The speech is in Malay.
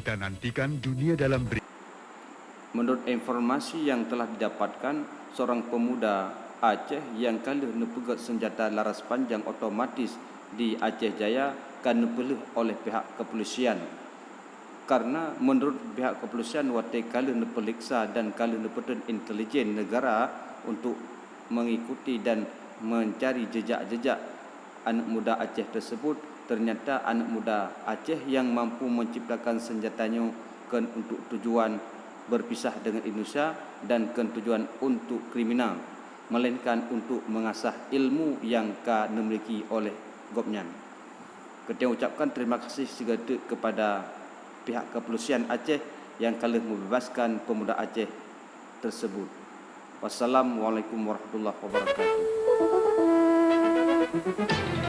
Kita nantikan dunia dalam berita. Menurut informasi yang telah didapatkan, seorang pemuda Aceh yang kalah nepegat senjata laras panjang otomatis di Aceh Jaya kan nepelih oleh pihak kepolisian. Karena menurut pihak kepolisian wate kalah nepeliksa dan kalah nepeten intelijen negara untuk mengikuti dan mencari jejak-jejak anak muda Aceh tersebut, ternyata anak muda Aceh yang mampu menciptakan senjatanya kan untuk tujuan berpisah dengan Indonesia dan kan tujuan untuk kriminal, melainkan untuk mengasah ilmu yang dimiliki oleh Gopnyan. Kita ucapkan terima kasih segera kepada pihak kepolisian Aceh yang telah membebaskan pemuda Aceh tersebut. Wassalamualaikum warahmatullahi wabarakatuh.